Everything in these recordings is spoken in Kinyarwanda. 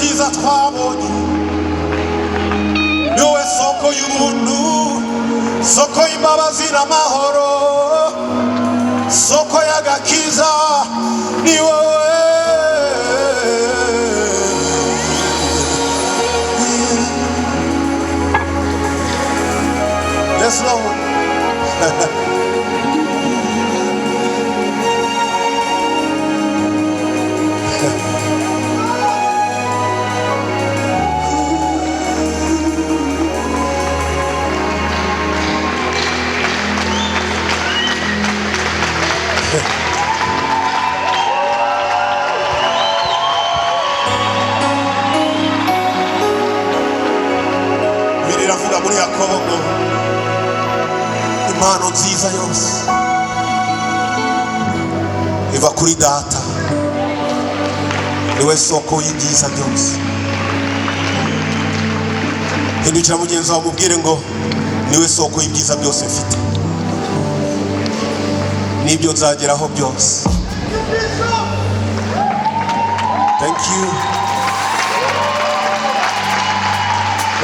cyiza twabonye ni wowe soko y'ubuntu, soko y'imbabazi n'amahoro, soko y'agakiza ni wowe. Yes, Lord. Biriravuga muri Yakobo ngo impano nziza yose iva kuri data, niwe soko y'ibyiza byose. Hindukira mugenzi wawe umubwire ngo niwe soko y'ibyiza byose mfite, n'ibyo nzageraho byose. Thank you.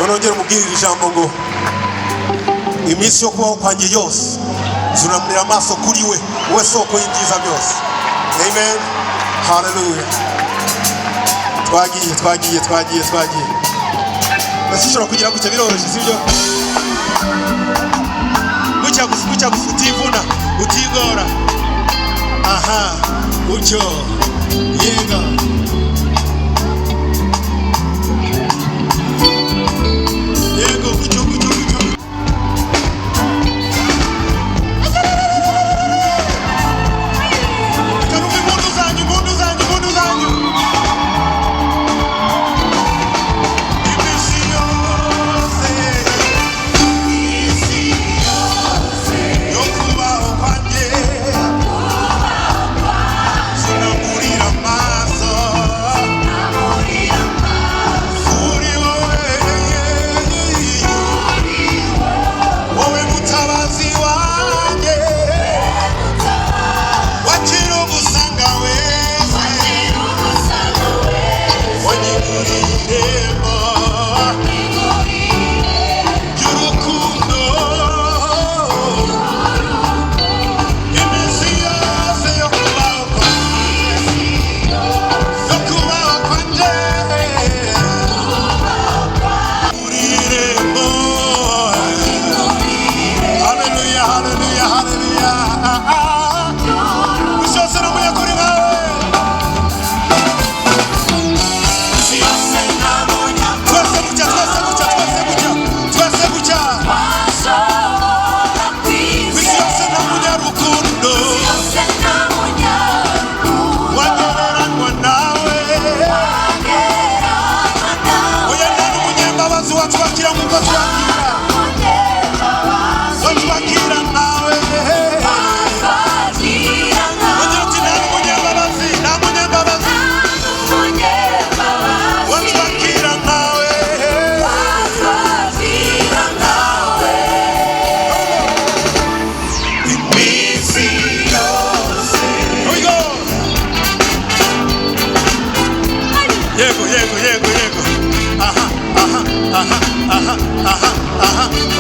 Nongera umubwire iri jambo ngo iminsi yo kubaho kwanjye yose zunamurira amaso kuri we, wowe soko y'ibyiza byose. Amen. Hallelujah. Twagiye. Bashobora kugira gutya biroroshye, sibyo? Gutya gusa utivuna, utigora. Aha, gutyo. Yego.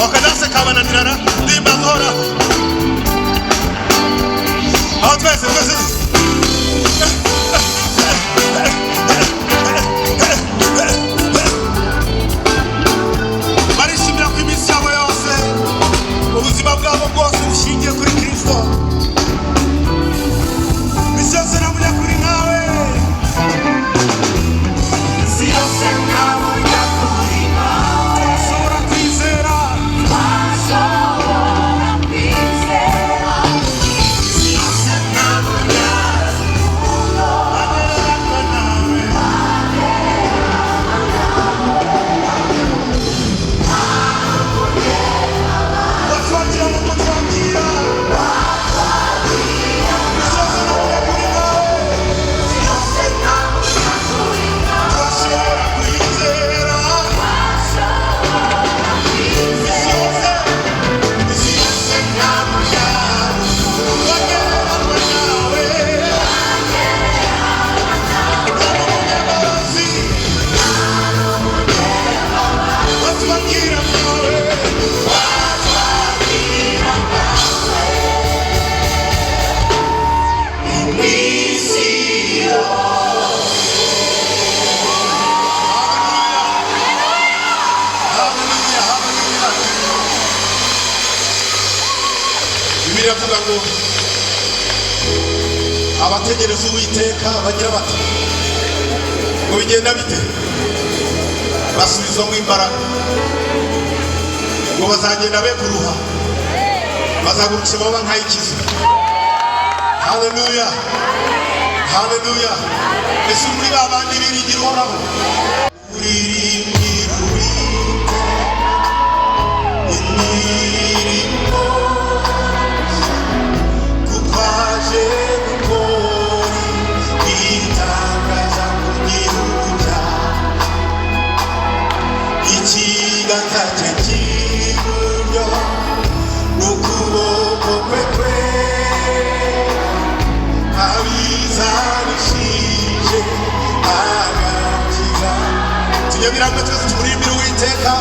Wakadase kabana nirara dimba zora. Aho twese barishimira ku iminsi yabo yose, ubuzima bwabo bwose bushingiye kuri Kristo. Isi yose namunya kuri nkawe, isi yose namunya kuri nkawe. Turashobora kwizera, isi yose namunya Bibiliya avuga ngo abategereza Uwiteka bagira bati ngo bigenda bite, basubizwamo imbaraga, ngo bazagenda be kuruha, bazagurukira baba nk'ay'ikizu. Haleluya, haleluya. Ese muri babandi biringira Uhoraho, uriringira imirimo kuko aje gukora igitangaza mu gihugu cyawe. Ikiganza cye cy'iburyo n'ukuboko kwe abizanishije agakiza. Tunyabiranga twese tumurimbira Uwiteka.